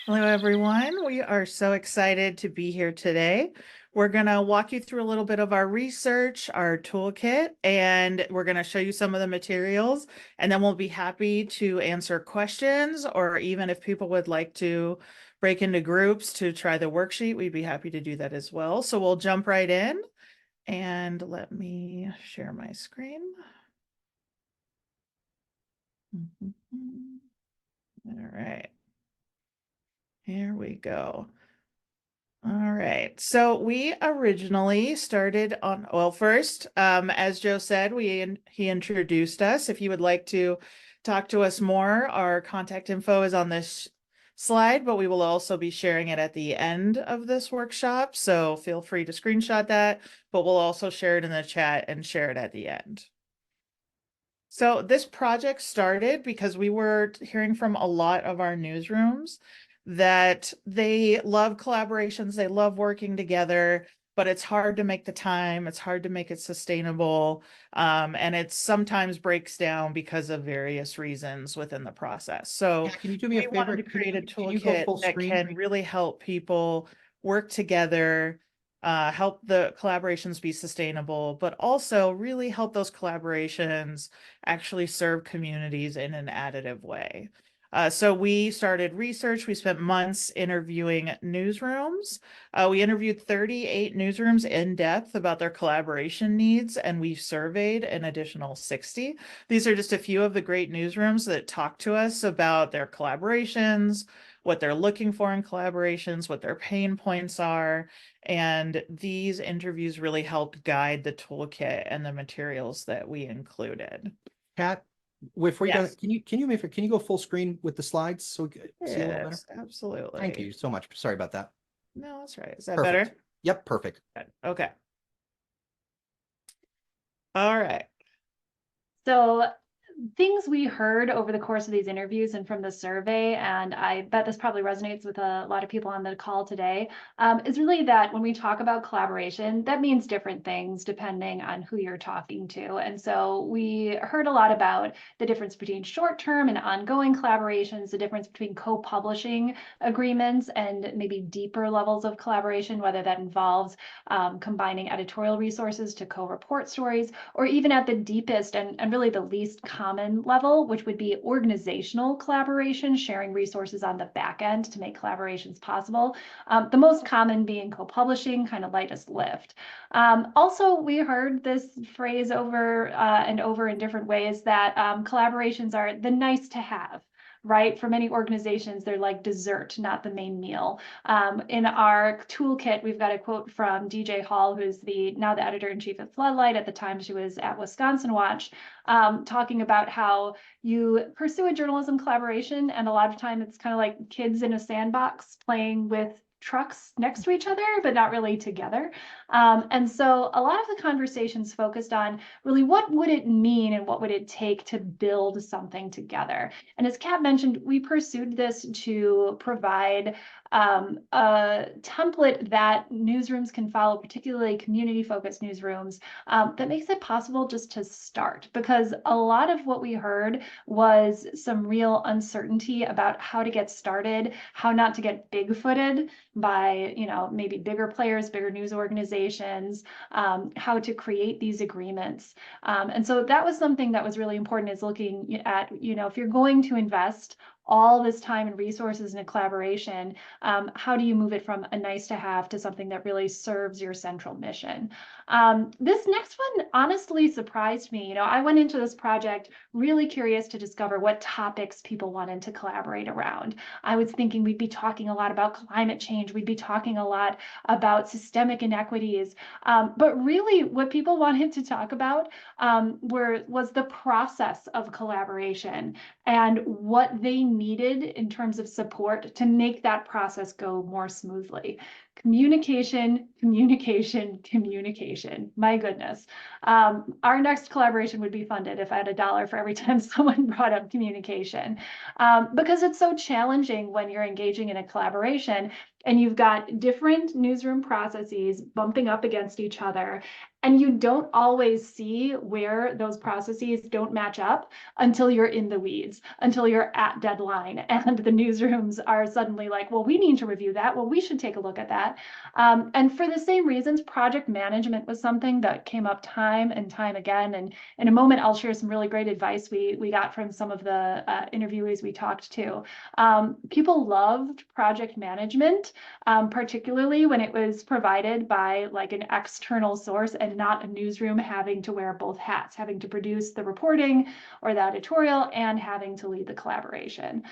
Hello, everyone. We are so excited to be here today. We're going to walk you through a little bit of our research, our toolkit, and we're going to show you some of the materials, and then we'll be happy to answer questions, or even if people would like to break into groups to try the worksheet, we'd be happy to do that as well. So we'll jump right in, and let me share my screen. All right. Here we go. All right. So we originally started on, well, first, as Joe said, he introduced us. If you would like to talk to us more, our contact info is on this slide, but we will also be sharing it at the end of this workshop. So feel free to screenshot that, but we'll also share it in the chat and share it at the end. So this project started because we were hearing from a lot of our newsrooms that they love collaborations, they love working together, but it's hard to make the time, it's hard to make it sustainable, and it sometimes breaks down because of various reasons within the process. So Can you do me a we favor? wanted to create a Can you go toolkit full that screen? can really help people work together, help the collaborations be sustainable, but also really help those collaborations actually serve communities in an additive way. So we started research. We spent months interviewing newsrooms. We interviewed 38 newsrooms in depth about their collaboration needs, and we surveyed an additional 60. These are just a few of the great newsrooms that talk to us about their collaborations, what they're looking for in collaborations, what their pain points are. And these interviews really helped guide the toolkit and the materials that we included. Kat, before you Yes. can you go full screen with the slides so we can see a little better? Yes, absolutely. Thank you so much. Sorry about that. No, that's right. Is that Perfect. better? Yep, perfect. Good. Okay. All right. So things we heard over the course of these interviews and from the survey, and I bet this probably resonates with a lot of people on the call today, is really that when we talk about collaboration, that means different things depending on who you're talking to. And so we heard a lot about the difference between short-term and ongoing collaborations, the difference between co-publishing agreements and maybe deeper levels of collaboration, whether that involves combining editorial resources to co-report stories, or even at the deepest and really the least common level, which would be organizational collaboration, sharing resources on the back end to make collaborations possible. The most common being co-publishing, kind of lightest lift. Also, we heard this phrase over and over in different ways that collaborations are the nice to have. Right? For many organizations, they're like dessert, not the main meal. In our toolkit, we've got a quote from DJ Hall, who's now the editor-in-chief at Floodlight. At the time, she was at Wisconsin Watch, talking about how you pursue a journalism collaboration, and a lot of time it's kind of like kids in a sandbox playing with trucks next to each other, but not really together. And so a lot of the conversations focused on really what would it mean and what would it take to build something together. And as Kat mentioned, we pursued this to provide a template that newsrooms can follow, particularly community-focused newsrooms, that makes it possible just to start. Because a lot of what we heard was some real uncertainty about how to get started, how not to get big-footed by, maybe bigger players, bigger news organizations, how to create these agreements. And so that was something that was really important, is looking at, if you're going to invest all this time and resources in a collaboration, how do you move it from a nice to have to something that really serves your central mission? This next one honestly surprised me. I went into this project really curious to discover what topics people wanted to collaborate around. I was thinking we'd be talking a lot about climate change. We'd be talking a lot about systemic inequities. But really what people wanted to talk about was the process of collaboration and what they needed in terms of support to make that process go more smoothly. Communication, communication, communication. My goodness. Our next collaboration would be funded if I had $1 for every time someone brought up communication, because it's so challenging when you're engaging in a collaboration and you've got different newsroom processes bumping up against each other, and you don't always see where those processes don't match up until you're in the weeds, until you're at deadline, and the newsrooms are suddenly like, well, we need to review that. Well, we should take a look at that. And for the same reasons, project management was something that came up time and time again. And in a moment, I'll share some really great advice we got from some of the interviewees we talked to. People loved project management, particularly when it was provided by like an external source and not a newsroom having to wear both hats, having to produce the reporting or the editorial and having to lead the collaboration.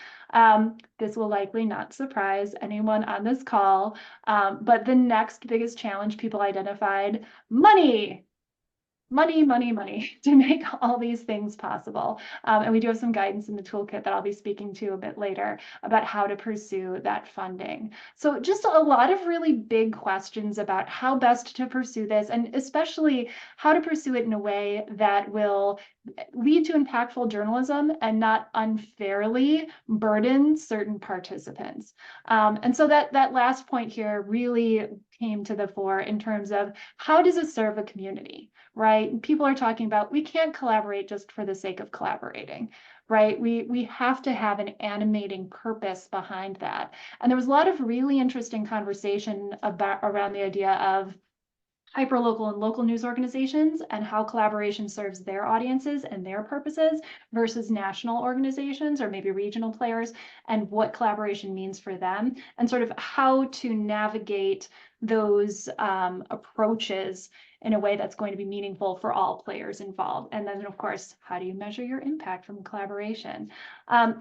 This will likely not surprise anyone on this call, but the next biggest challenge people identified: money. Money to make all these things possible. And we do have some guidance in the toolkit that I'll be speaking to a bit later about how to pursue that funding. So just a lot of really big questions about how best to pursue this, and especially how to pursue it in a way that will lead to impactful journalism and not unfairly burden certain participants. And so that last point here really came to the fore in terms of how does it serve a community? Right? People are talking about, we can't collaborate just for the sake of collaborating, right? We have to have an animating purpose behind that. And there was a lot of really interesting conversation around the idea of hyperlocal and local news organizations and how collaboration serves their audiences and their purposes versus national organizations or maybe regional players, and what collaboration means for them, and sort of how to navigate those approaches in a way that's going to be meaningful for all players involved. And then, of course, how do you measure your impact from collaboration?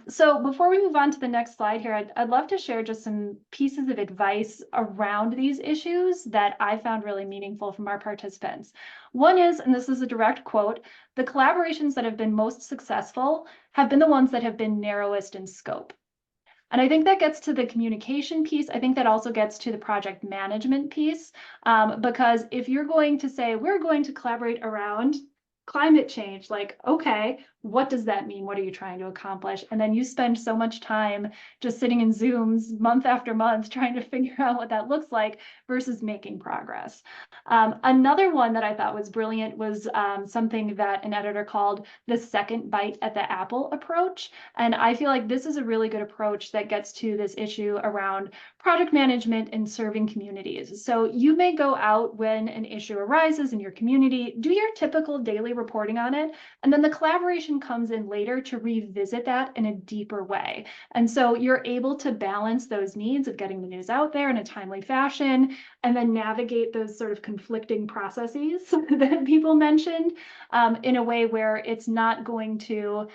So before we move on to the next slide here, I'd love to share just some pieces of advice around these issues that I found really meaningful from our participants. One is, and this is a direct quote, the collaborations that have been most successful have been the ones that have been narrowest in scope. And I think that gets to the communication piece. I think that also gets to the project management piece, because if you're going to say, we're going to collaborate around climate change, like, okay, what does that mean? What are you trying to accomplish? And then you spend so much time just sitting in Zooms month after month trying to figure out what that looks like versus making progress. Another one that I thought was brilliant was something that an editor called the second bite at the apple approach. And I feel like this is a really good approach that gets to this issue around project management and serving communities. So you may go out when an issue arises in your community, do your typical daily reporting on it, and then the collaboration comes in later to revisit that in a deeper way. And so you're able to balance those needs of getting the news out there in a timely fashion, and then navigate those sort of conflicting processes that people mentioned in a way where it's not going to,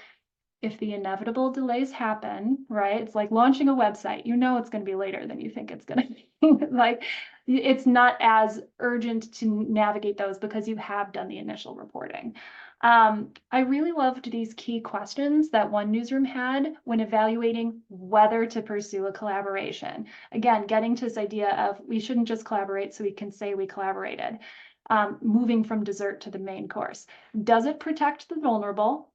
if the inevitable delays happen, right? It's like launching a website. You know it's going to be later than you think it's going to be. Like, it's not as urgent to navigate those because you have done the initial reporting. I really loved these key questions that one newsroom had when evaluating whether to pursue a collaboration. Again, getting to this idea of we shouldn't just collaborate so we can say we collaborated. Moving from dessert to the main course. Does it protect the vulnerable?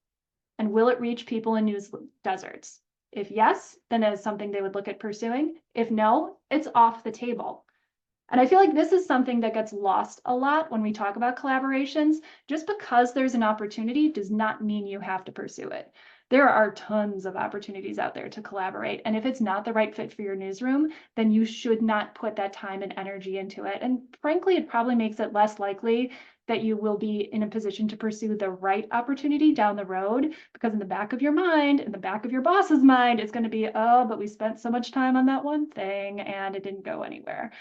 And will it reach people in news deserts? If yes, then it is something they would look at pursuing. If no, it's off the table. And I feel like this is something that gets lost a lot when we talk about collaborations. Just because there's an opportunity does not mean you have to pursue it. There are tons of opportunities out there to collaborate. And if it's not the right fit for your newsroom, then you should not put that time and energy into it. And frankly, it probably makes it less likely that you will be in a position to pursue the right opportunity down the road, because in the back of your mind, in the back of your boss's mind, it's going to be, oh, but we spent so much time on that one thing and it didn't go anywhere.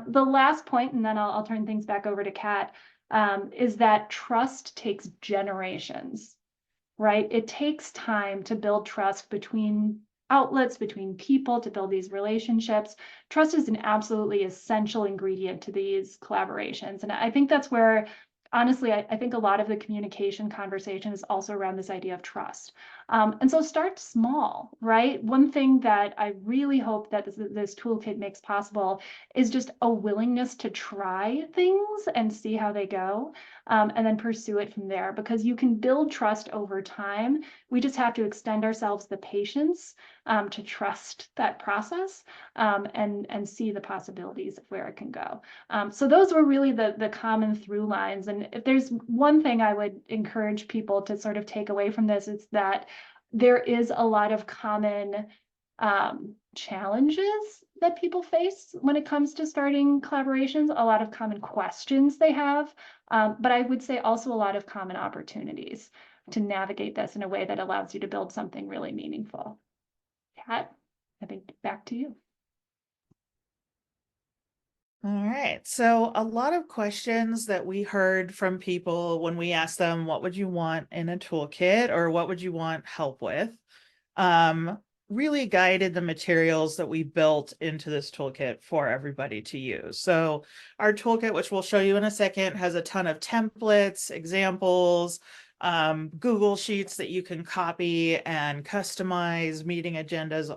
The last point, and then I'll turn things back over to Kat, is that trust takes generations, right? It takes time to build trust between outlets, between people, to build these relationships. Trust is an absolutely essential ingredient to these collaborations. And I think that's where honestly, I think a lot of the communication conversation is also around this idea of trust. And so start small, right? One thing that I really hope that this toolkit makes possible is just a willingness to try things and see how they go, and then pursue it from there, because you can build trust over time. We just have to extend ourselves the patience to trust that process, and see the possibilities of where it can go. So those were really the common through lines. And if there's one thing I would encourage people to sort of take away from this, it's that there is a lot of common challenges that people face when it comes to starting collaborations, a lot of common questions they have, but I would say also a lot of common opportunities to navigate this in a way that allows you to build something really meaningful. Kat, I think back to you. All right. So a lot of questions that we heard from people when we asked them, what would you want in a toolkit or what would you want help with? Really guided the materials that we built into this toolkit for everybody to use. So our toolkit, which we'll show you in a second, has a ton of templates, examples, Google Sheets that you can copy and customize, meeting agendas,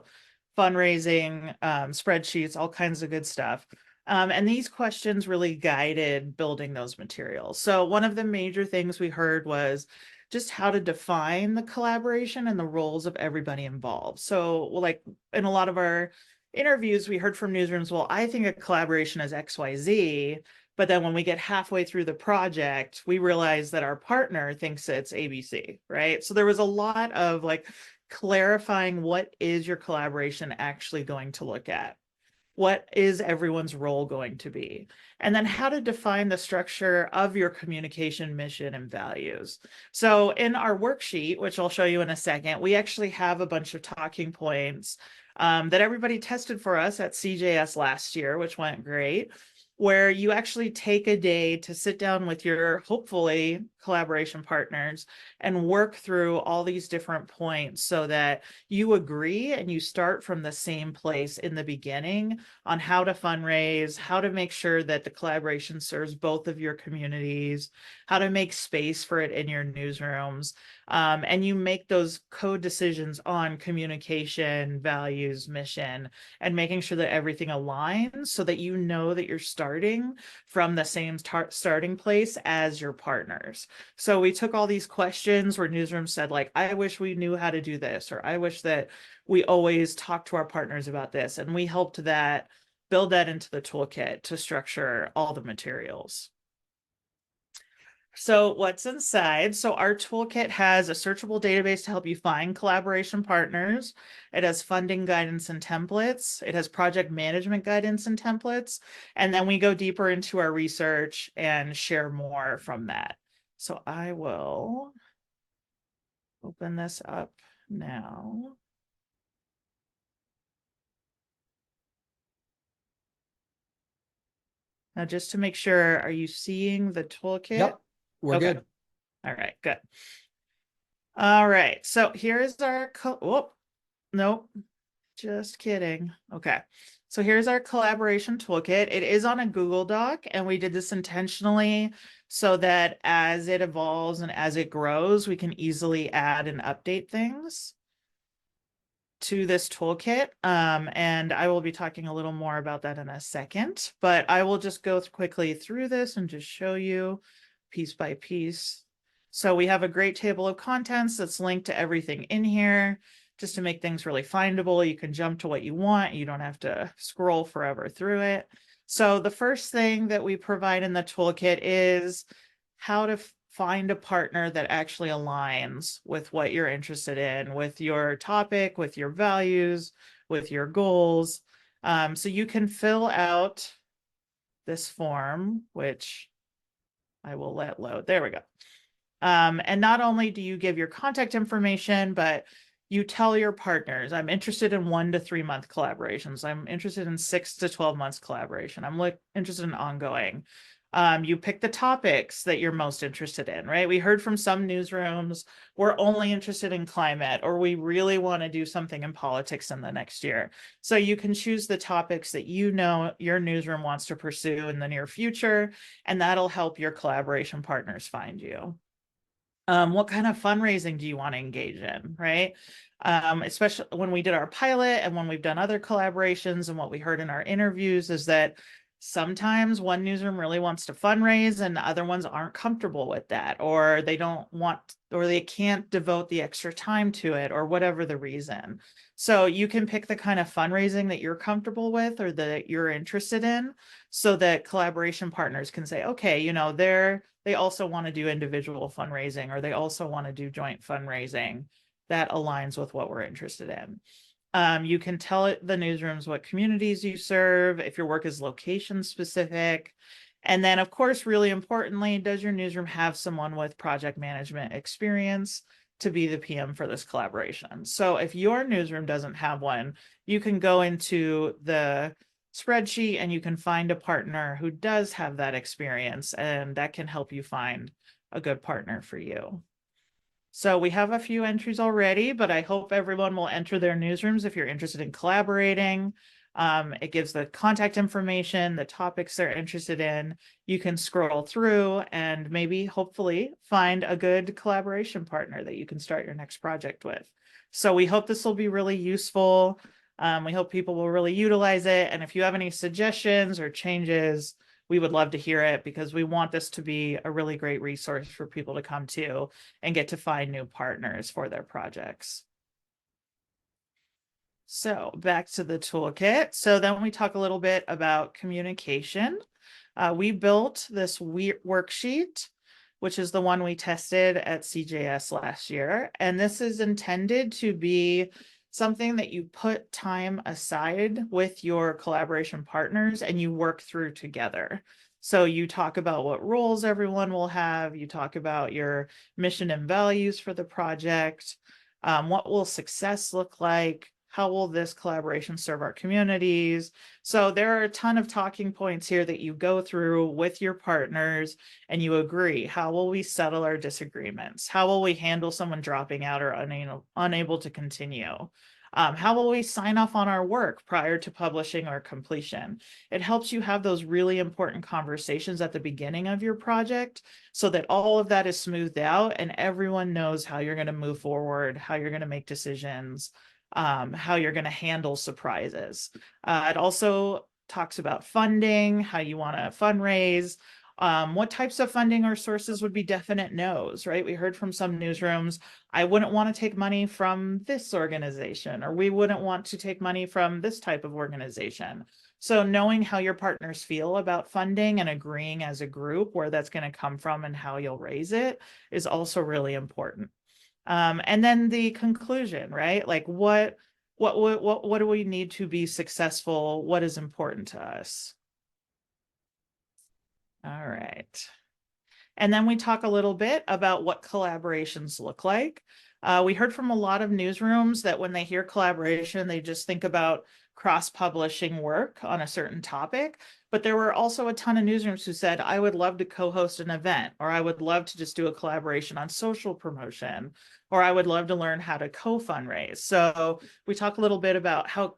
fundraising, spreadsheets, all kinds of good stuff. And these questions really guided building those materials. So one of the major things we heard was just how to define the collaboration and the roles of everybody involved. So like in a lot of our interviews, we heard from newsrooms, well, I think a collaboration is XYZ, but then when we get halfway through the project, we realize that our partner thinks it's ABC, right? So there was a lot of like clarifying what is your collaboration actually going to look at? What is everyone's role going to be? And then how to define the structure of your communication mission and values. So in our worksheet, which I'll show you in a second, we actually have a bunch of talking points that everybody tested for us at CJS last year, which went great, where you actually take a day to sit down with your, hopefully, collaboration partners and work through all these different points so that you agree and you start from the same place in the beginning on how to fundraise, how to make sure that the collaboration serves both of your communities, how to make space for it in your newsrooms. And you make those co-decisions on communication, values, mission, and making sure that everything aligns so that you know that you're starting from the same starting place as your partners. So we took all these questions where newsrooms said, like, I wish we knew how to do this, or I wish that we always talk to our partners about this. And we helped that build that into the toolkit to structure all the materials. So what's inside? So our toolkit has a searchable database to help you find collaboration partners. It has funding guidance and templates. It has project management guidance and templates. And then we go deeper into our research and share more from that. So I will open this up now. Now, just to make sure, are you seeing the toolkit? Yep, we're Okay. good. All right, good. All right, so here's our, whoop, nope, just kidding. Okay, so here's our collaboration toolkit. It is on a Google Doc, and we did this intentionally so that as it evolves and as it grows, we can easily add and update things to this toolkit. And I will be talking a little more about that in a second, but I will just go quickly through this and just show you piece by piece. So we have a great table of contents that's linked to everything in here just to make things really findable. You can jump to what you want. You don't have to scroll forever through it. So the first thing that we provide in the toolkit is how to find a partner that actually aligns with what you're interested in, with your topic, with your values, with your goals. So you can fill out this form, which I will let load. There we go. And not only do you give your contact information, but you tell your partners, I'm interested in 1 to 3 month collaborations. I'm interested in 6 to 12 months collaboration. I'm interested in ongoing. You pick the topics that you're most interested in, right? We heard from some newsrooms, we're only interested in climate, or we really want to do something in politics in the next year. So you can choose the topics that you know your newsroom wants to pursue in the near future, and that'll help your collaboration partners find you. What kind of fundraising do you want to engage in, right? Especially when we did our pilot and when we've done other collaborations, and what we heard in our interviews is that sometimes one newsroom really wants to fundraise and other ones aren't comfortable with that, or they don't want, or they can't devote the extra time to it, or whatever the reason. So you can pick the kind of fundraising that you're comfortable with or that you're interested in, so that collaboration partners can say, okay, you know, they also want to do individual fundraising, or they also want to do joint fundraising that aligns with what we're interested in. You can tell the newsrooms what communities you serve, if your work is location specific. And then, of course, really importantly, does your newsroom have someone with project management experience to be the PM for this collaboration? So if your newsroom doesn't have one, you can go into the spreadsheet and you can find a partner who does have that experience, and that can help you find a good partner for you. So we have a few entries already, but I hope everyone will enter their newsrooms if you're interested in collaborating. It gives the contact information, the topics they're interested in. You can scroll through and maybe hopefully find a good collaboration partner that you can start your next project with. So we hope this will be really useful. We hope people will really utilize it. And if you have any suggestions or changes, we would love to hear it, because we want this to be a really great resource for people to come to and get to find new partners for their projects. So back to the toolkit. So then we talk a little bit about communication. We built this worksheet, which is the one we tested at CJS last year. And this is intended to be something that you put time aside with your collaboration partners and you work through together. So you talk about what roles everyone will have, you talk about your mission and values for the project, what will success look like, how will this collaboration serve our communities? So there are a ton of talking points here that you go through with your partners and you agree. How will we settle our disagreements? How will we handle someone dropping out or unable to continue? How will we sign off on our work prior to publishing or completion? It helps you have those really important conversations at the beginning of your project so that all of that is smoothed out and everyone knows how you're going to move forward, how you're going to make decisions, how you're going to handle surprises. It also talks about funding, how you want to fundraise, what types of funding or sources would be definite no's, right? We heard from some newsrooms, I wouldn't want to take money from this organization, or we wouldn't want to take money from this type of organization. So knowing how your partners feel about funding and agreeing as a group where that's going to come from and how you'll raise it is also really important. And then the conclusion, right? Like what do we need to be successful? What is important to us? All right. And then we talk a little bit about what collaborations look like. We heard from a lot of newsrooms that when they hear collaboration, they just think about cross-publishing work on a certain topic. But there were also a ton of newsrooms who said, I would love to co-host an event, or I would love to just do a collaboration on social promotion, or I would love to learn how to co-fundraise. So we talk a little bit about how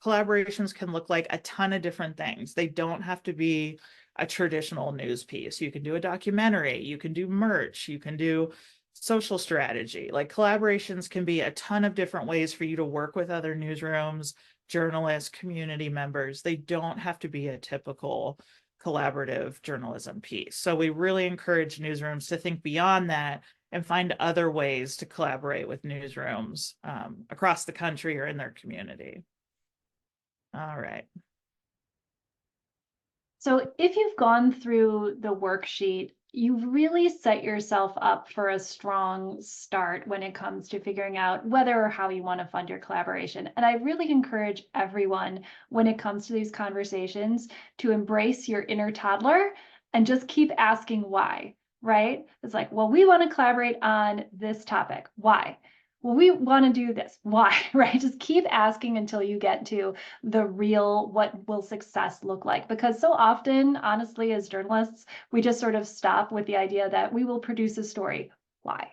collaborations can look like a ton of different things. They don't have to be a traditional news piece. You can do a documentary, you can do merch, you can do social strategy. Like collaborations can be a ton of different ways for you to work with other newsrooms, journalists, community members. They don't have to be a typical collaborative journalism piece. So we really encourage newsrooms to think beyond that and find other ways to collaborate with newsrooms across the country or in their community. All right. So if you've gone through the worksheet, you've really set yourself up for a strong start when it comes to figuring out whether or how you want to fund your collaboration. And I really encourage everyone when it comes to these conversations to embrace your inner toddler and just keep asking why, right? It's like, well, we want to collaborate on this topic. Why? Well, we want to do this. Why? Right? Just keep asking until you get to the real, what will success look like? Because so often, honestly, as journalists, we just sort of stop with the idea that we will produce a story. Why?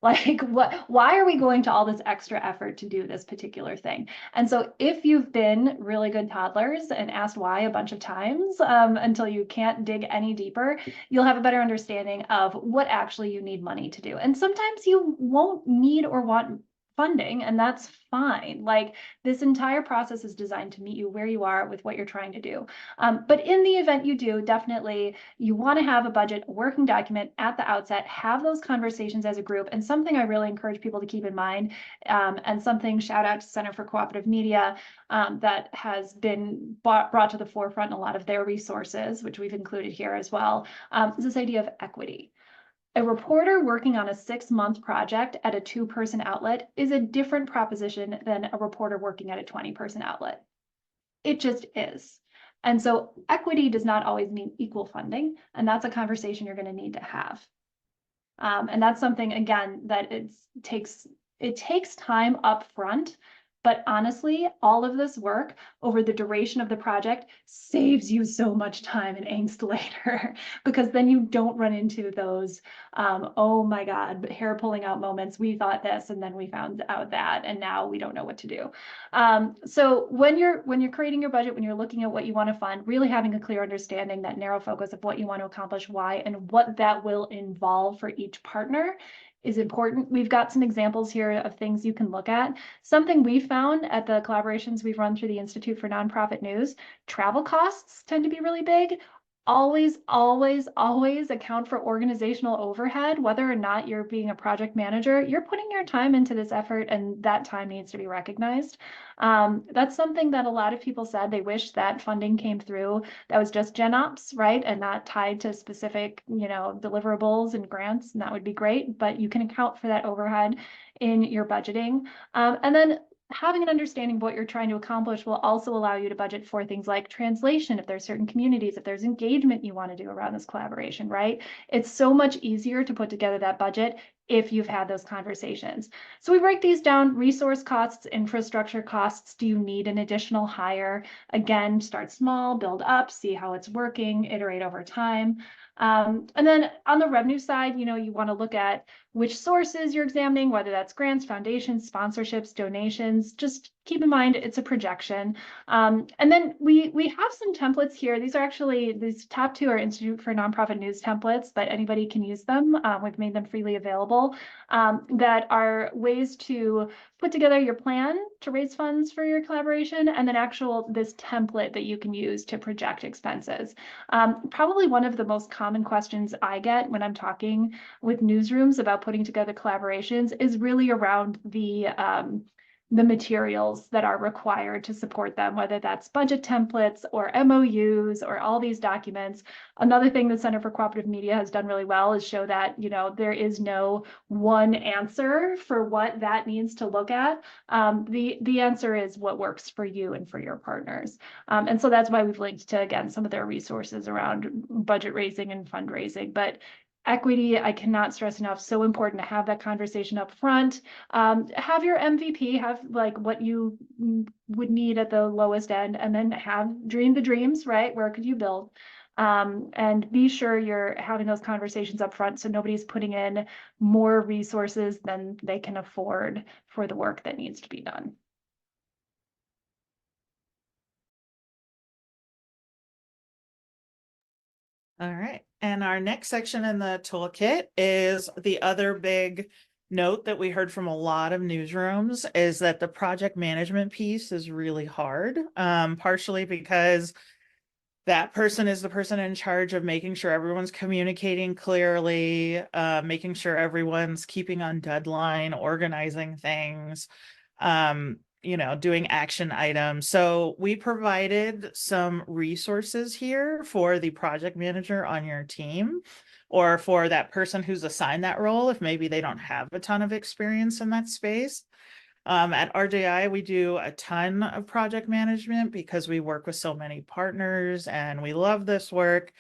Like, why are we going to all this extra effort to do this particular thing? And so if you've been really good toddlers and asked why a bunch of times until you can't dig any deeper, you'll have a better understanding of what actually you need money to do. And sometimes you won't need or want funding, and that's fine. Like, this entire process is designed to meet you where you are with what you're trying to do. But in the event you do, definitely you want to have a budget, a working document at the outset, have those conversations as a group. And something I really encourage people to keep in mind, and something, shout out to Center for Cooperative Media, that has been brought to the forefront in a lot of their resources, which we've included here as well, is this idea of equity. A reporter working on a 6-month project at a 2-person outlet is a different proposition than a reporter working at a 20-person outlet. It just is. And so equity does not always mean equal funding, and that's a conversation you're going to need to have. And that's something, again, that it takes time up front. But honestly, all of this work over the duration of the project saves you so much time and angst later, because then you don't run into those, oh my God, hair pulling out moments. We thought this, and then we found out that, and now we don't know what to do. So when you're creating your budget, when you're looking at what you want to fund, really having a clear understanding, that narrow focus of what you want to accomplish, why, and what that will involve for each partner is important. We've got some examples here of things you can look at. Something we found at the collaborations we've run through the Institute for Nonprofit News, travel costs tend to be really big. Always, always, always account for organizational overhead. Whether or not you're being a project manager, you're putting your time into this effort, and that time needs to be recognized. That's something that a lot of people said they wish that funding came through that was just Gen Ops, right? And not tied to specific, deliverables and grants, and that would be great, but you can account for that overhead in your budgeting. And then having an understanding of what you're trying to accomplish will also allow you to budget for things like translation, if there's certain communities, if there's engagement you want to do around this collaboration, right? It's so much easier to put together that budget if you've had those conversations. So we break these down: resource costs, infrastructure costs. Do you need an additional hire? Again, start small, build up, see how it's working, iterate over time. And then on the revenue side, you want to look at which sources you're examining, whether that's grants, foundations, sponsorships, donations. Just keep in mind it's a projection. And then we have some templates here. These are actually, these top 2 are Institute for Nonprofit News templates, but anybody can use them. We've made them freely available, that are ways to put together your plan to raise funds for your collaboration, and then this template that you can use to project expenses. Probably one of the most common questions I get when I'm talking with newsrooms about putting together collaborations is really around the materials that are required to support them, whether that's budget templates or MOUs or all these documents. Another thing the Center for Cooperative Media has done really well is show that, there is no one answer for what that needs to look at. The answer is what works for you and for your partners. And so that's why we've linked to, again, some of their resources around budget raising and fundraising. But equity, I cannot stress enough, so important to have that conversation up front. Have your MVP, have like what you would need at the lowest end, and then dream the dreams, right? Where could you build? And be sure you're having those conversations up front so nobody's putting in more resources than they can afford for the work that needs to be done. All right. And our next section in the toolkit is the other big note that we heard from a lot of newsrooms, is that the project management piece is really hard, partially because that person is the person in charge of making sure everyone's communicating clearly, making sure everyone's keeping on deadline, organizing things, doing action items. So we provided some resources here for the project manager on your team, or for that person who's assigned that role, if maybe they don't have a ton of experience in that space. At RJI, we do a ton of project management because we work with so many partners and we love this work.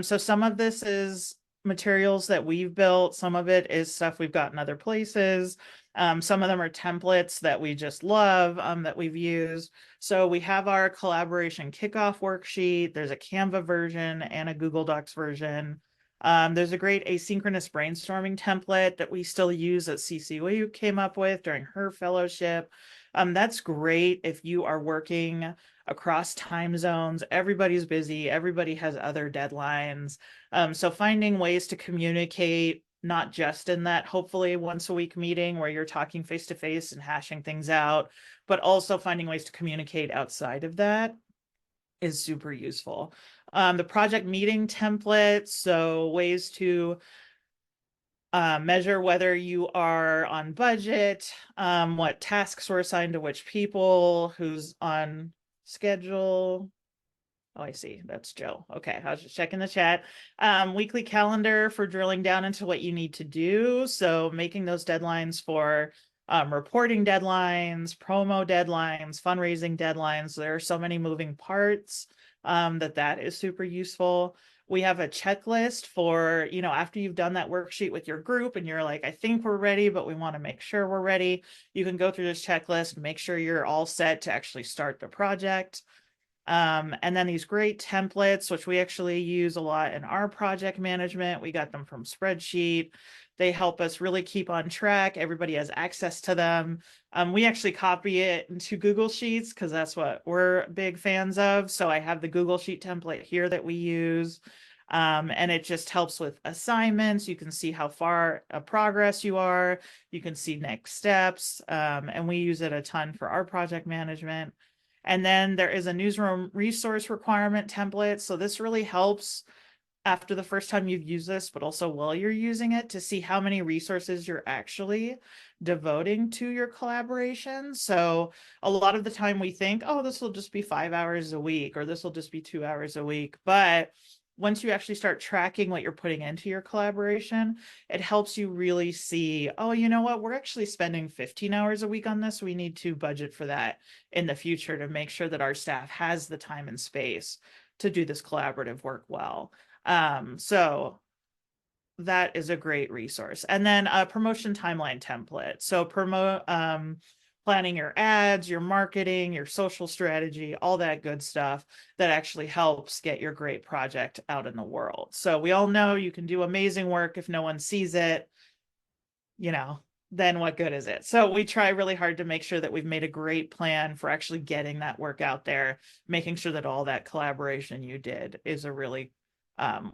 So some of this is materials that we've built. Some of it is stuff we've got in other places. Some of them are templates that we just love, that we've used. So we have our collaboration kickoff worksheet. There's a Canva version and a Google Docs version. There's a great asynchronous brainstorming template that we still use that CCW came up with during her fellowship. That's great if you are working across time zones. Everybody's busy. Everybody has other deadlines. So finding ways to communicate, not just in that hopefully once a week meeting where you're talking face to face and hashing things out, but also finding ways to communicate outside of that is super useful. The project meeting template, so ways to measure whether you are on budget, what tasks were assigned to which people, who's on schedule. Oh, I see. That's Joe. Okay, I was just checking the chat. Weekly calendar for drilling down into what you need to do. So making those deadlines for reporting deadlines, promo deadlines, fundraising deadlines. There are so many moving parts that is super useful. We have a checklist for, after you've done that worksheet with your group and you're like, I think we're ready, but we want to make sure we're ready. You can go through this checklist, make sure you're all set to actually start the project. And then these great templates, which we actually use a lot in our project management. We got them from Spreadsheet. They help us really keep on track. Everybody has access to them. We actually copy it into Google Sheets because that's what we're big fans of. So I have the Google Sheet template here that we use. And it just helps with assignments. You can see how far progress you are. You can see next steps. And we use it a ton for our project management. And then there is a newsroom resource requirement template. So this really helps after the first time you've used this, but also while you're using it to see how many resources you're actually devoting to your collaboration. So a lot of the time we think, oh, this will just be 5 hours a week, or this will just be 2 hours a week. But once you actually start tracking what you're putting into your collaboration, it helps you really see, oh, you know what, we're actually spending 15 hours a week on this. We need to budget for that in the future to make sure that our staff has the time and space to do this collaborative work well. So that is a great resource. And then a promotion timeline template. So planning your ads, your marketing, your social strategy, all that good stuff that actually helps get your great project out in the world. So we all know you can do amazing work if no one sees it, then what good is it? So we try really hard to make sure that we've made a great plan for actually getting that work out there, making sure that all that collaboration you did is a really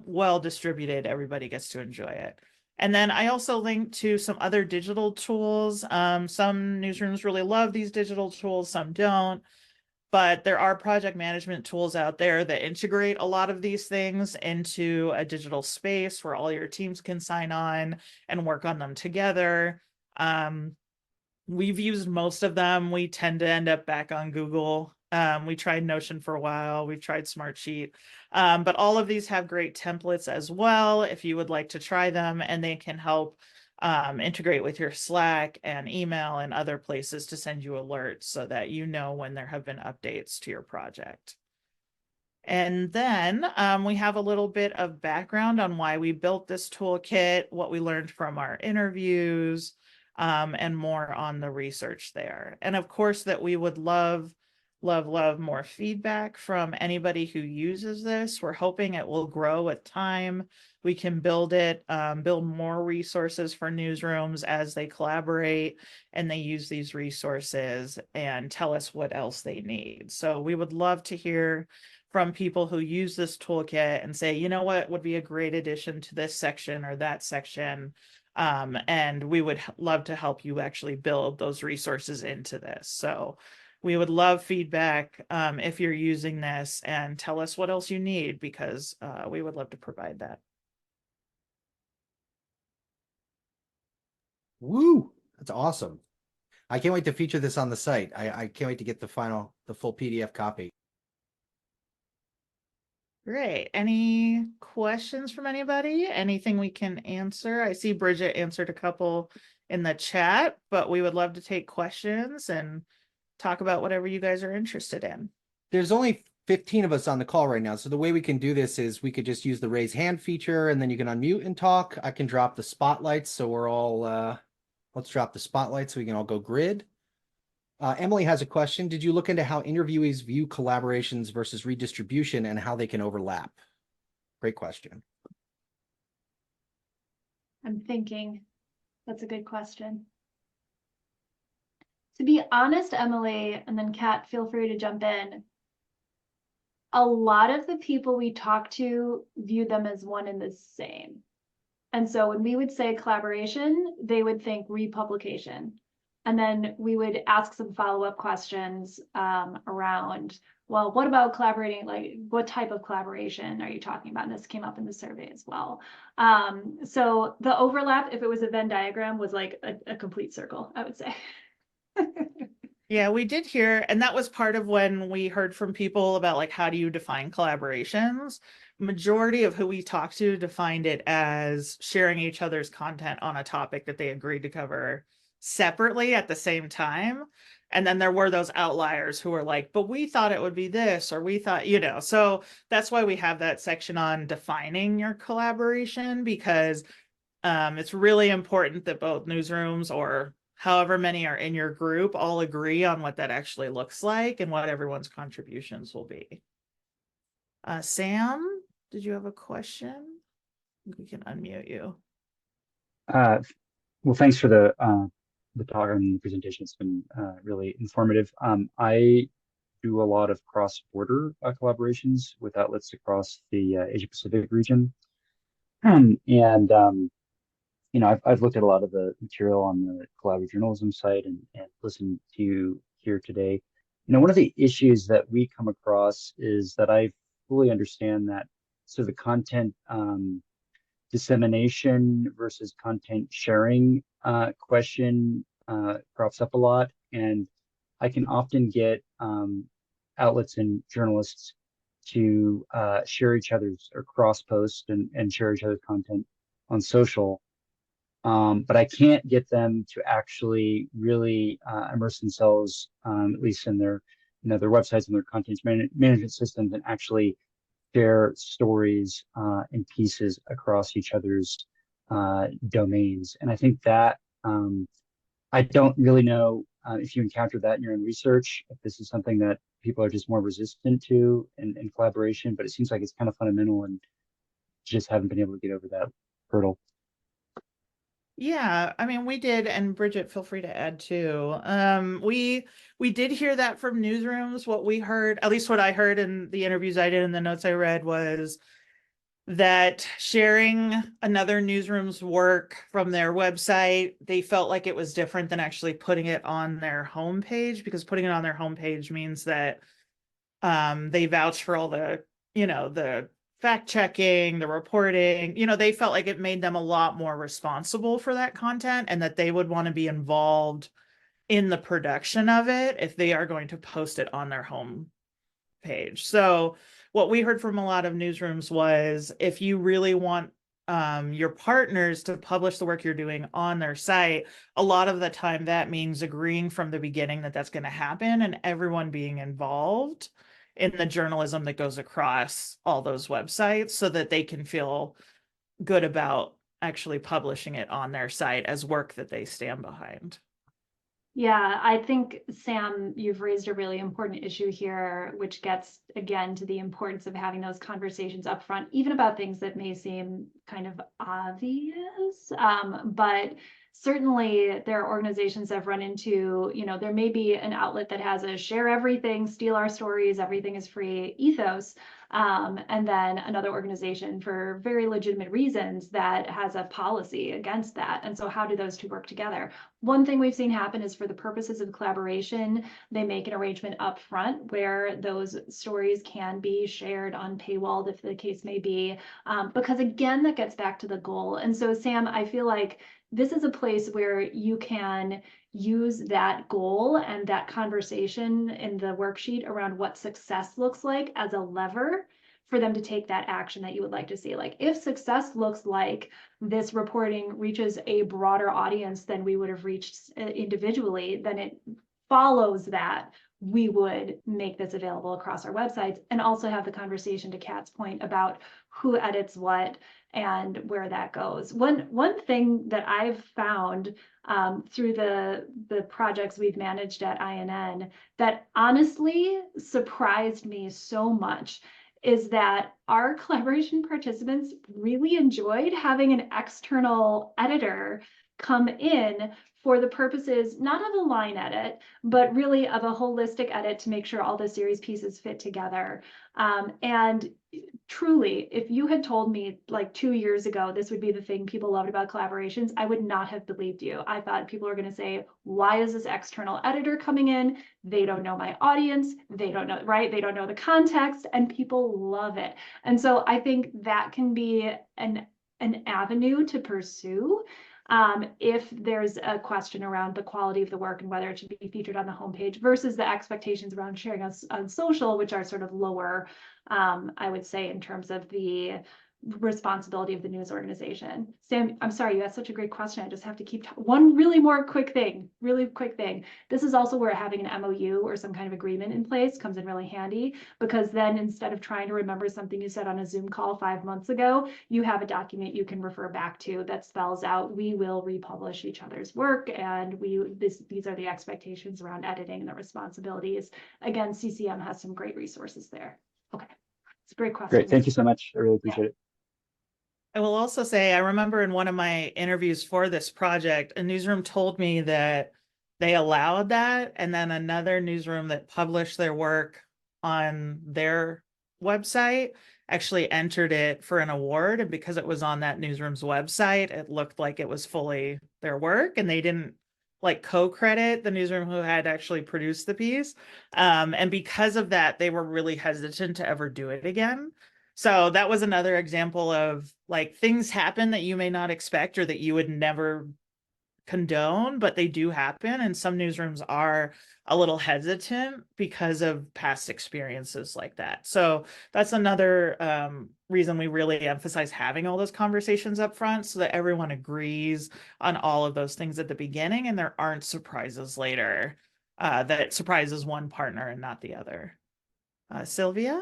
well distributed, everybody gets to enjoy it. And then I also linked to some other digital tools. Some newsrooms really love these digital tools, some don't. But there are project management tools out there that integrate a lot of these things into a digital space where all your teams can sign on and work on them together. We've used most of them. We tend to end up back on Google. We tried Notion for a while. We've tried Smartsheet. But all of these have great templates as well if you would like to try them, and they can help integrate with your Slack and email and other places to send you alerts so that you know when there have been updates to your project. And then we have a little bit of background on why we built this toolkit, what we learned from our interviews, and more on the research there. And of course that we would love more feedback from anybody who uses this. We're hoping it will grow with time. We can build more resources for newsrooms as they collaborate and they use these resources and tell us what else they need. So we would love to hear from people who use this toolkit and say, you know what would be a great addition to this section or that section. And we would love to help you actually build those resources into this. So we would love feedback if you're using this, and tell us what else you need, because we would love to provide that. Woo, that's awesome. I can't wait to feature this on the site. I can't wait to get the full PDF copy. Great. Any questions from anybody? Anything we can answer? I see Bridget answered a couple in the chat, but we would love to take questions and talk about whatever you guys are interested in. There's only 15 of us on the call right now. So the way we can do this is we could just use the raise hand feature, and then you can unmute and talk. I can drop the spotlights so we're all Let's drop the spotlight so we can all go grid. Emily has a question. Did you look into how interviewees view collaborations versus redistribution and how they can overlap? Great question. I'm thinking. That's a good question. To be honest, Emily, and then Kat, feel free to jump in. A lot of the people we talk to view them as one and the same. And so when we would say collaboration, they would think republication. And then we would ask some follow-up questions around, well, what about collaborating? Like, what type of collaboration are you talking about? And this came up in the survey as well. So the overlap, if it was a Venn diagram, was like a complete circle, I would say. Yeah, we did hear, and that was part of when we heard from people about like, how do you define collaborations? Majority of who we talked to defined it as sharing each other's content on a topic that they agreed to cover separately at the same time. And then there were those outliers who were like, but we thought it would be this, or we thought, so that's why we have that section on defining your collaboration, because it's really important that both newsrooms or however many are in your group all agree on what that actually looks like and what everyone's contributions will be. Sam, did you have a question? We can unmute you. Well, thanks for the talk and the presentation. It's been really informative. I do a lot of cross-border collaborations with outlets across the Asia Pacific region, I've looked at a lot of the material on the collaborative journalism site and listened to you here today. One of the issues that we come across is that I fully understand that the content dissemination versus content sharing question crops up a lot, and I can often get outlets and journalists to share each other's or cross post and share each other's content on social. But I can't get them to actually really immerse themselves, at least in their websites and their content management systems, and actually share stories and pieces across each other's domains. And I think that I don't really know if you encountered that in your own research, if this is something that people are just more resistant to in collaboration, but it seems like it's kind of fundamental and just haven't been able to get over that hurdle. Yeah, I mean, we did, and Bridget, feel free to add too. We did hear that from newsrooms. What we heard, at least what I heard in the interviews I did and the notes I read, was that sharing another newsroom's work from their website, they felt like it was different than actually putting it on their homepage, because putting it on their homepage means that they vouch for all the, the fact checking, the reporting, they felt like it made them a lot more responsible for that content, and that they would want to be involved in the production of it if they are going to post it on their home page. So what we heard from a lot of newsrooms was, if you really want your partners to publish the work you're doing on their site, a lot of the time that means agreeing from the beginning that that's going to happen, and everyone being involved in the journalism that goes across all those websites, so that they can feel good about actually publishing it on their site as work that they stand behind. Yeah, I think, Sam, you've raised a really important issue here, which gets, again, to the importance of having those conversations up front, even about things that may seem kind of obvious. But certainly there are organizations that have run into, there may be an outlet that has a share everything, steal our stories, everything is free ethos. And then another organization, for very legitimate reasons, that has a policy against that. And so how do those two work together? One thing we've seen happen is, for the purposes of collaboration, they make an arrangement up front where those stories can be shared unpaywalled, if the case may be, because again, that gets back to the goal. And so, Sam, I feel like this is a place where you can use that goal and that conversation in the worksheet around what success looks like as a lever for them to take that action that you would like to see. Like, if success looks like this reporting reaches a broader audience than we would have reached individually, then it follows that we would make this available across our websites and also have the conversation, to Kat's point, about who edits what and where that goes. One thing that I've found through the projects we've managed at INN that honestly surprised me so much is that our collaboration participants really enjoyed having an external editor come in for the purposes not of a line edit, but really of a holistic edit to make sure all the series pieces fit together. And truly, if you had told me like 2 years ago this would be the thing people loved about collaborations, I would not have believed you. I thought people were going to say, why is this external editor coming in? They don't know my audience. They don't know, right? They don't know the context, and people love it. And so I think that can be an avenue to pursue. If there's a question around the quality of the work and whether it should be featured on the homepage versus the expectations around sharing on social, which are sort of lower, I would say, in terms of the responsibility of the news organization. Sam, I'm sorry, you asked such a great question. I just have to keep one really quick thing. This is also where having an MOU or some kind of agreement in place comes in really handy, because then instead of trying to remember something you said on a Zoom call 5 months ago, you have a document you can refer back to that spells out, we will republish each other's work, and these are the expectations around editing and the responsibilities. Again, CCM has some great resources there. Okay, it's a great question. Great, thank you so much. I really appreciate it. I will also say, I remember in one of my interviews for this project, a newsroom told me that they allowed that, and then another newsroom that published their work on their website actually entered it for an award, and because it was on that newsroom's website, it looked like it was fully their work, and they didn't like co-credit the newsroom who had actually produced the piece. And because of that, they were really hesitant to ever do it again. So that was another example of like things happen that you may not expect or that you would never condone, but they do happen. And some newsrooms are a little hesitant because of past experiences like that. So that's another reason we really emphasize having all those conversations up front so that everyone agrees on all of those things at the beginning and there aren't surprises later that surprises one partner and not the other. Sylvia?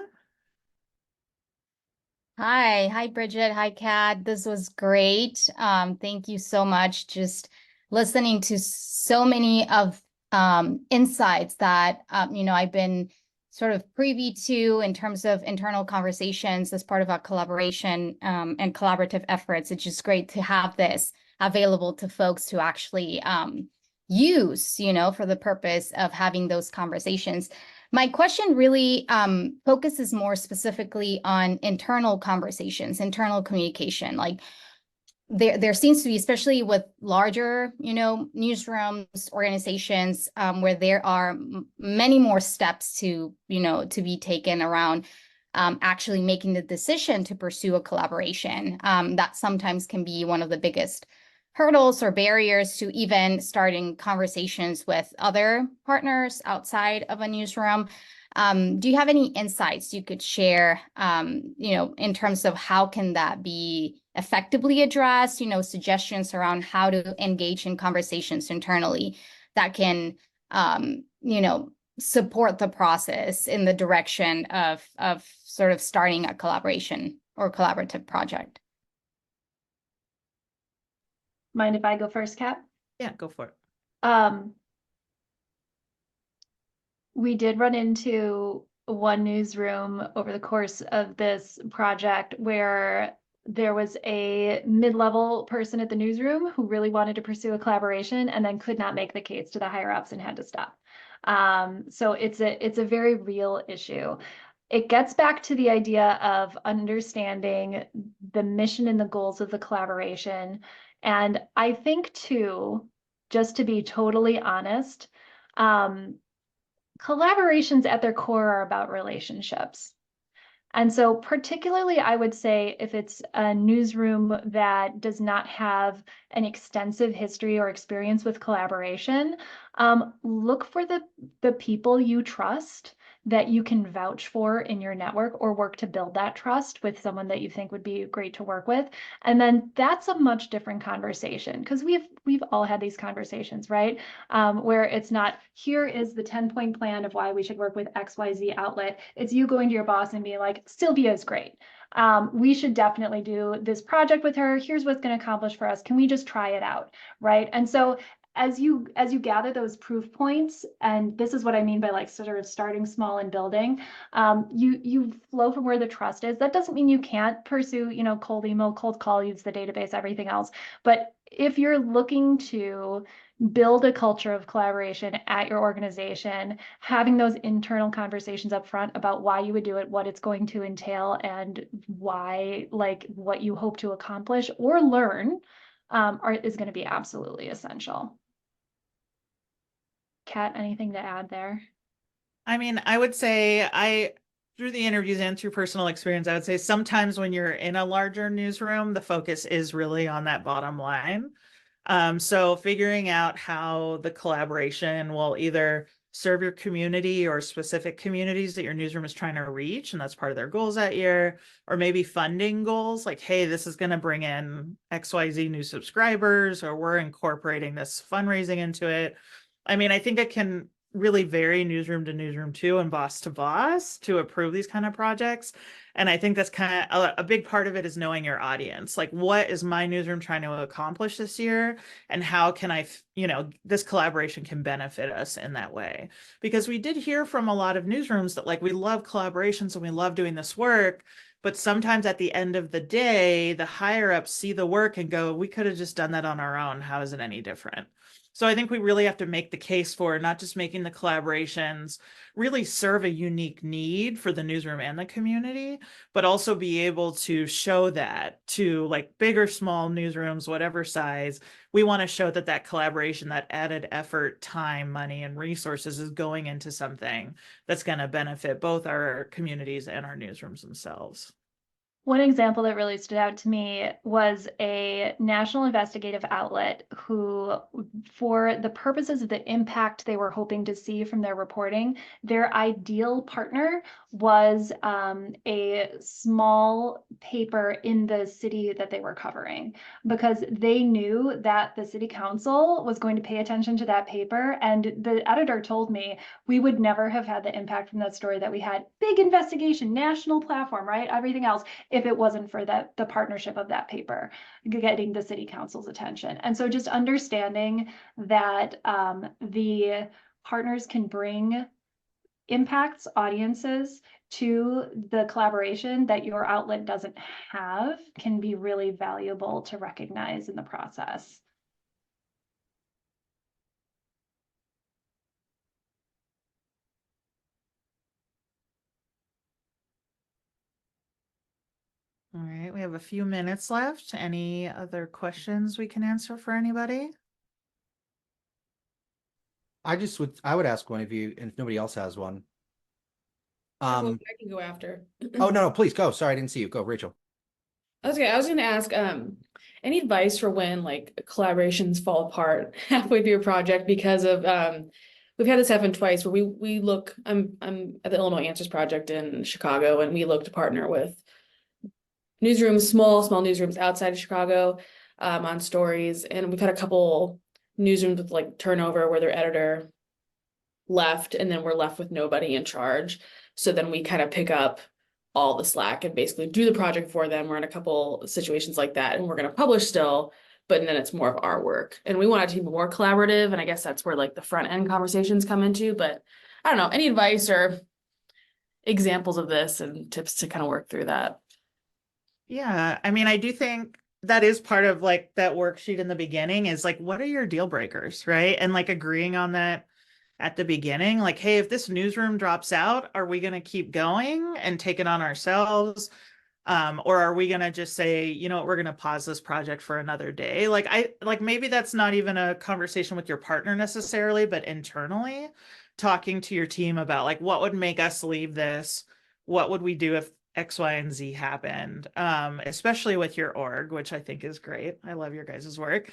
Hi, Bridget. Hi, Kat. This was great. Thank you so much. Just listening to so many of insights that I've been sort of privy to in terms of internal conversations as part of our collaboration and collaborative efforts. It's just great to have this available to folks to actually use, for the purpose of having those conversations. My question really focuses more specifically on internal conversations, internal communication. Like there seems to be, especially with larger, newsrooms, organizations, where there are many more steps to be taken around actually making the decision to pursue a collaboration. That sometimes can be one of the biggest hurdles or barriers to even starting conversations with other partners outside of a newsroom. Do you have any insights you could share, in terms of how can that be effectively addressed, suggestions around how to engage in conversations internally that can, support the process in the direction of sort of starting a collaboration or collaborative project? Mind if I go first, Kat? Yeah, go for it. We did run into one newsroom over the course of this project where there was a mid-level person at the newsroom who really wanted to pursue a collaboration and then could not make the case to the higher ups and had to stop. So it's a very real issue. It gets back to the idea of understanding the mission and the goals of the collaboration. And I think too, just to be totally honest, collaborations at their core are about relationships. And so particularly, I would say if it's a newsroom that does not have an extensive history or experience with collaboration, look for the people you trust that you can vouch for in your network or work to build that trust with someone that you think would be great to work with. And then that's a much different conversation, because we've all had these conversations, right? Where it's not, here is the 10-point plan of why we should work with XYZ outlet. It's you going to your boss and being like, Sylvia is great. We should definitely do this project with her. Here's what's going to accomplish for us. Can we just try it out? Right. And so as you gather those proof points, and this is what I mean by like sort of starting small and building, you flow from where the trust is. That doesn't mean you can't pursue, you know, cold email, cold call, use the database, everything else. But if you're looking to build a culture of collaboration at your organization, having those internal conversations up front about why you would do it, what it's going to entail, and why, like, what you hope to accomplish or learn, is going to be absolutely essential. Kat, anything to add there? I mean, I would say through the interviews and through personal experience, I would say sometimes when you're in a larger newsroom, the focus is really on that bottom line. So figuring out how the collaboration will either serve your community or specific communities that your newsroom is trying to reach, and that's part of their goals that year, or maybe funding goals, like, hey, this is going to bring in XYZ new subscribers, or we're incorporating this fundraising into it. I mean, I think it can really vary newsroom to newsroom too, and boss to boss to approve these kind of projects. And I think that's kind of a big part of it, is knowing your audience. Like, what is my newsroom trying to accomplish this year? And how can this collaboration can benefit us in that way? Because we did hear from a lot of newsrooms that, like, we love collaborations and we love doing this work, but sometimes at the end of the day, the higher ups see the work and go, we could have just done that on our own. How is it any different? So I think we really have to make the case for not just making the collaborations really serve a unique need for the newsroom and the community, but also be able to show that to, like, big or small newsrooms, whatever size. We want to show that that collaboration, that added effort, time, money, and resources is going into something that's going to benefit both our communities and our newsrooms themselves. One example that really stood out to me was a national investigative outlet who, for the purposes of the impact they were hoping to see from their reporting, their ideal partner was a small paper in the city that they were covering, because they knew that the city council was going to pay attention to that paper. And the editor told me, we would never have had the impact from that story that we had. Big investigation, national platform, right? Everything else, if it wasn't for the partnership of that paper getting the city council's attention. And so just understanding that the partners can bring impacts, audiences to the collaboration that your outlet doesn't have can be really valuable to recognize in the process. All right, we have a few minutes left. Any other questions we can answer for anybody? I would ask one of you, and if nobody else has one. I can go after. Oh, no, please go. Sorry, I didn't see you. Go, Rachel. Okay, I was gonna ask, any advice for when, like, collaborations fall apart halfway through a project because of we've had this happen twice where we look, I'm at the Illinois Answers Project in Chicago, and we look to partner with newsrooms, small newsrooms outside of Chicago, on stories, and we've had a couple newsrooms with, like, turnover where their editor left, and then we're left with nobody in charge. So then we kind of pick up all the slack and basically do the project for them. We're in a couple situations like that, and we're going to publish still, but then it's more of our work. And we want it to be more collaborative, and I guess that's where, like, the front end conversations come into. But I don't know, any advice or examples of this and tips to kind of work through that? Yeah, I mean, I do think that is part of, like, that worksheet in the beginning, is like, what are your deal breakers, right? And, like, agreeing on that at the beginning, like, hey, if this newsroom drops out, are we going to keep going and take it on ourselves? Or are we going to just say, you know what, we're going to pause this project for another day? Like maybe that's not even a conversation with your partner necessarily, but internally talking to your team about, like, what would make us leave this? What would we do X, Y, and Z happened, especially with your org, which I think is great. I love your guys' work.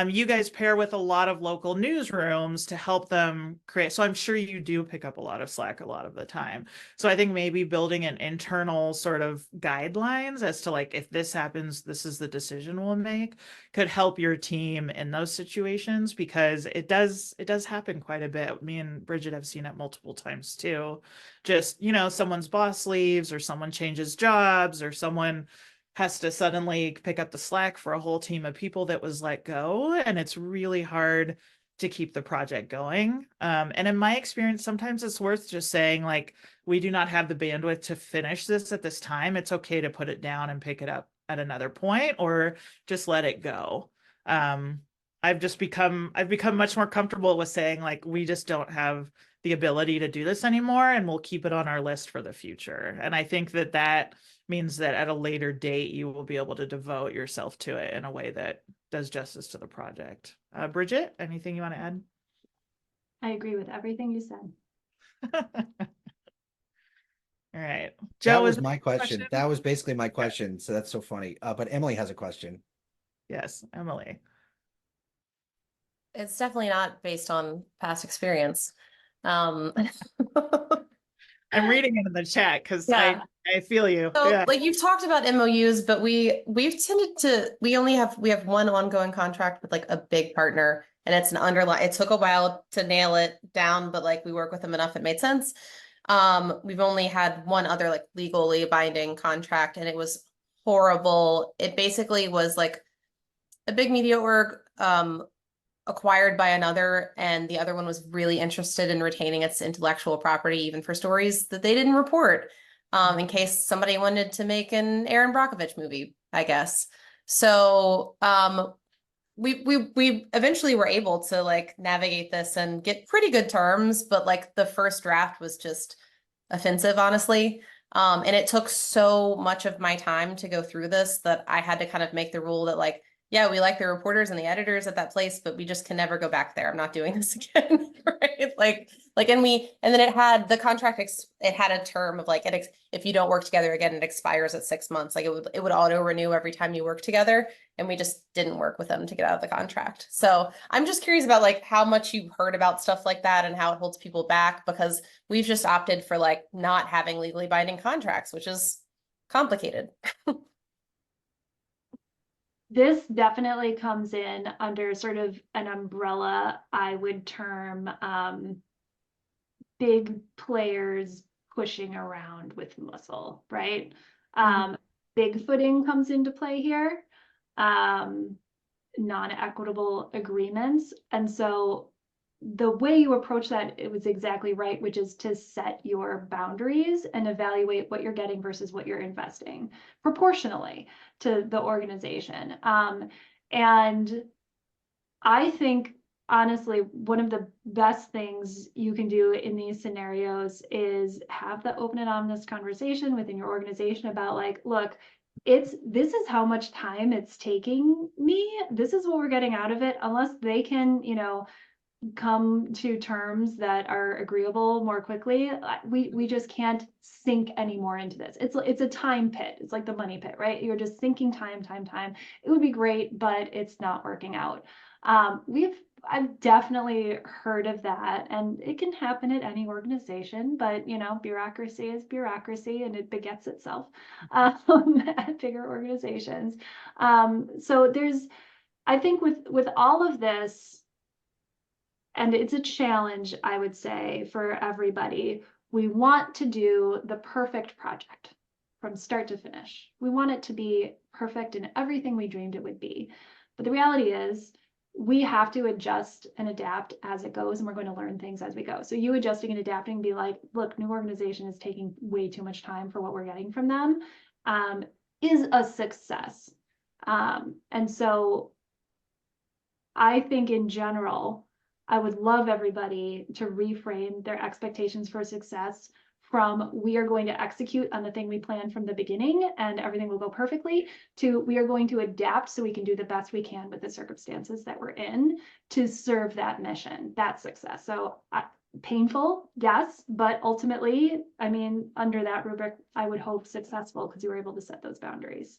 You guys pair with a lot of local newsrooms to help them create. So I'm sure you do pick up a lot of slack a lot of the time. So I think maybe building an internal sort of guidelines as to like, if this happens, this is the decision we'll make, could help your team in those situations, because it does happen quite a bit. Me and Bridget have seen it multiple times too. Just, someone's boss leaves, or someone changes jobs, or someone has to suddenly pick up the slack for a whole team of people that was let go. And it's really hard to keep the project going. And in my experience, sometimes it's worth just saying, like, we do not have the bandwidth to finish this at this time. It's okay to put it down and pick it up at another point, or just let it go. I've become much more comfortable with saying, like, we just don't have the ability to do this anymore, and we'll keep it on our list for the future. And I think that means that at a later date, you will be able to devote yourself to it in a way that does justice to the project. Bridget, anything you want to add? I agree with everything you said. All right. That Joe, was is my question. That was basically my question. So that's so funny. But Emily has a question. yes, Emily. It's definitely not based on past experience. I'm reading it in the chat because Yeah. I feel you. So Yeah. like you've talked about MOUs, but we've tended to, we have one ongoing contract with like a big partner, and it's an underlying, it took a while to nail it down, but like we work with them enough, it made sense. We've only had one other like legally binding contract, and it was horrible. It basically was like a big media org, acquired by another, and the other one was really interested in retaining its intellectual property, even for stories that they didn't report, in case somebody wanted to make an Aaron Brockovich movie, I guess. So we eventually were able to like navigate this and get pretty good terms, but like the first draft was just offensive, honestly. And it took so much of my time to go through this that I had to kind of make the rule that like, yeah, we like the reporters and the editors at that place, but we just can never go back there. I'm not doing this again, right? And then it had the contract. It had a term of like, if you don't work together again, it expires at 6 months. Like it would auto renew every time you work together, and we just didn't work with them to get out of the contract. So I'm just curious about like how much you've heard about stuff like that and how it holds people back, because we've just opted for like not having legally binding contracts, which is complicated. This definitely comes in under sort of an umbrella, I would term, big players pushing around with muscle, right? Big footing comes into play here, non-equitable agreements. And so the way you approach that, it was exactly right, which is to set your boundaries and evaluate what you're getting versus what you're investing proportionally to the organization. And I think, honestly, one of the best things you can do in these scenarios is have the open and honest conversation within your organization about like, look, this is how much time it's taking me. This is what we're getting out of it. Unless they can, come to terms that are agreeable more quickly, we just can't sink any more into this. It's a time pit. It's like the money pit, right? You're just sinking time. It would be great, but it's not working out. I've definitely heard of that, and it can happen at any organization, but bureaucracy is bureaucracy, and it begets itself at bigger organizations. So I think with all of this, and it's a challenge, I would say, for everybody. We want to do the perfect project from start to finish. We want it to be perfect in everything we dreamed it would be. But the reality is we have to adjust and adapt as it goes, and we're going to learn things as we go. So you adjusting and adapting, be like, look, new organization is taking way too much time for what we're getting from them, is a success. And so I think in general, I would love everybody to reframe their expectations for success from we are going to execute on the thing we planned from the beginning and everything will go perfectly, to we are going to adapt so we can do the best we can with the circumstances that we're in to serve that mission. That's success. So painful, yes, but ultimately, I mean, under that rubric, I would hope successful because you were able to set those boundaries.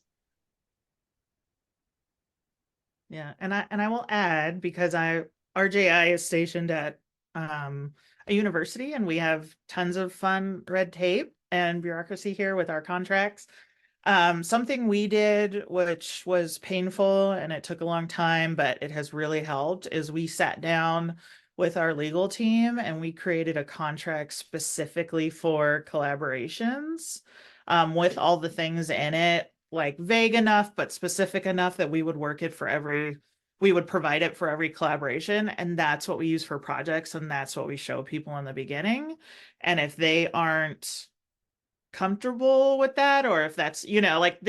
Yeah, and I will add, because RJI is stationed at a university, and we have tons of fun red tape and bureaucracy here with our contracts. Something we did, which was painful and it took a long time, but it has really helped, is we sat down with our legal team and we created a contract specifically for collaborations, with all the things in it, like vague enough, but specific enough that we would we would provide it for every collaboration. And that's what we use for projects. And that's what we show people in the beginning. And if they aren't comfortable with that, or if that's, like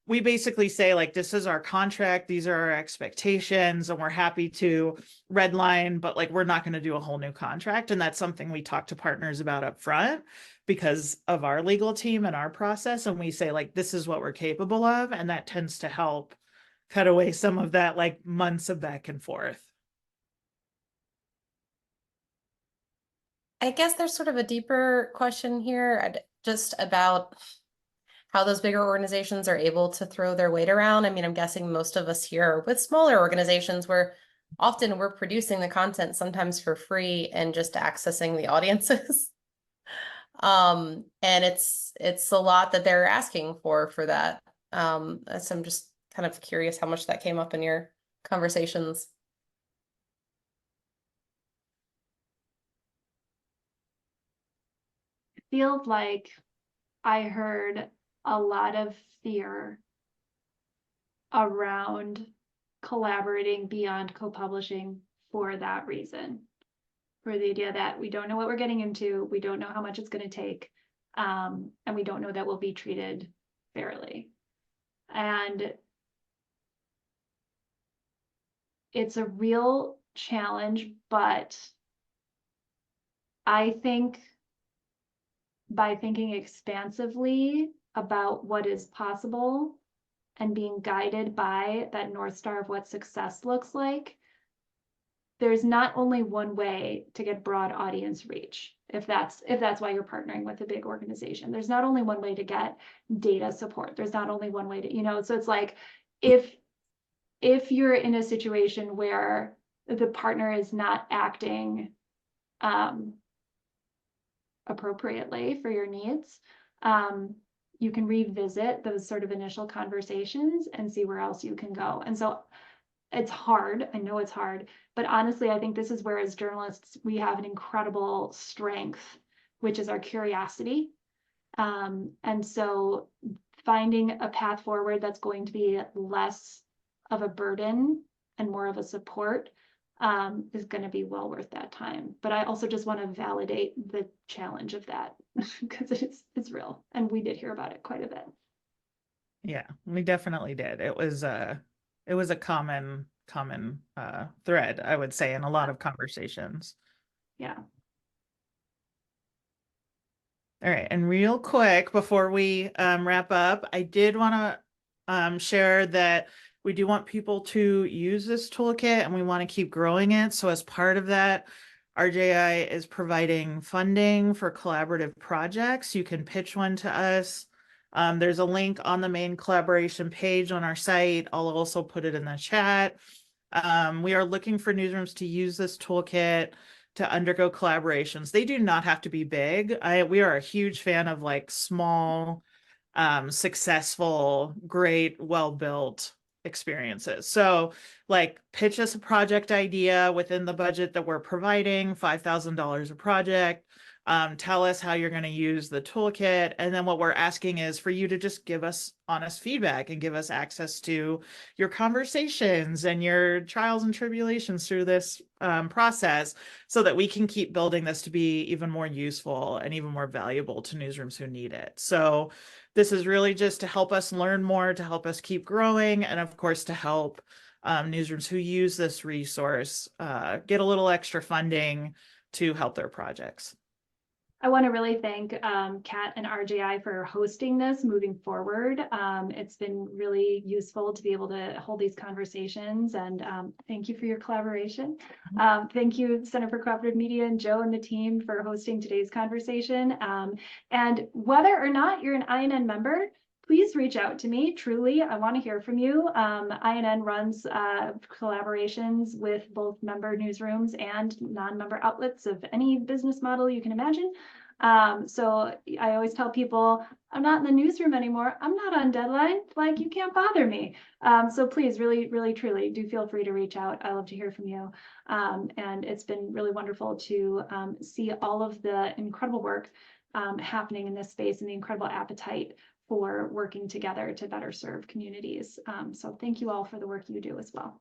we basically say, like, this is our contract, these are our expectations, and we're happy to redline, but like, we're not going to do a whole new contract. And that's something we talk to partners about up front because of our legal team and our process. And we say, like, this is what we're capable of. And that tends to help cut away some of that, like, months of back and forth. I guess there's sort of a deeper question here, just about how those bigger organizations are able to throw their weight around. I mean, I'm guessing most of us here are with smaller organizations where often we're producing the content sometimes for free and just accessing the audiences. And it's a lot that they're asking for that. So I'm just kind of curious how much that came up in your conversations. It feels like I heard a lot of fear around collaborating beyond co-publishing for that reason, for the idea that we don't know what we're getting into, we don't know how much it's going to take, and we don't know that we'll be treated fairly. And it's a real challenge, but I think by thinking expansively about what is possible and being guided by that North Star of what success looks like, there's not only one way to get broad audience reach. If that's why you're partnering with a big organization, there's not only one way to get data support. There's not only one way to, so it's like, if you're in a situation where the partner is not acting appropriately for your needs, you can revisit those sort of initial conversations and see where else you can go. And so it's hard. I know it's hard, but honestly, I think this is where, as journalists, we have an incredible strength, which is our curiosity. And so finding a path forward that's going to be less of a burden and more of a support is going to be well worth that time. But I also just want to validate the challenge of that because it's real. And we did hear about it quite a bit. Yeah, we definitely did. It was a common thread, I would say, in a lot of conversations. Yeah. All right, and real quick before we wrap up, I did want to share that we do want people to use this toolkit and we want to keep growing it. So as part of that, RJI is providing funding for collaborative projects. You can pitch one to us. There's a link on the main collaboration page on our site. I'll also put it in the chat. We are looking for newsrooms to use this toolkit to undergo collaborations. They do not have to be big. We are a huge fan of like small, successful, great, well-built experiences. So like pitch us a project idea within the budget that we're providing, $5,000 a project. Tell us how you're going to use the toolkit. And then what we're asking is for you to just give us honest feedback and give us access to your conversations and your trials and tribulations through this process so that we can keep building this to be even more useful and even more valuable to newsrooms who need it. So this is really just to help us learn more, to help us keep growing, and of course to help newsrooms who use this resource get a little extra funding to help their projects. I want to really thank Kat and RJI for hosting this moving forward. It's been really useful to be able to hold these conversations, and thank you for your collaboration. Thank you, Center for Cooperative Media, and Joe and the team for hosting today's conversation. And whether or not you're an INN member, please reach out to me. Truly, I want to hear from you. INN runs collaborations with both member newsrooms and non-member outlets of any business model you can imagine. So I always tell people, I'm not in the newsroom anymore. I'm not on deadline. Like, you can't bother me. So please, really, really, truly do feel free to reach out. I love to hear from you. And it's been really wonderful to see all of the incredible work happening in this space and the incredible appetite for working together to better serve communities. So thank you all for the work you do as well.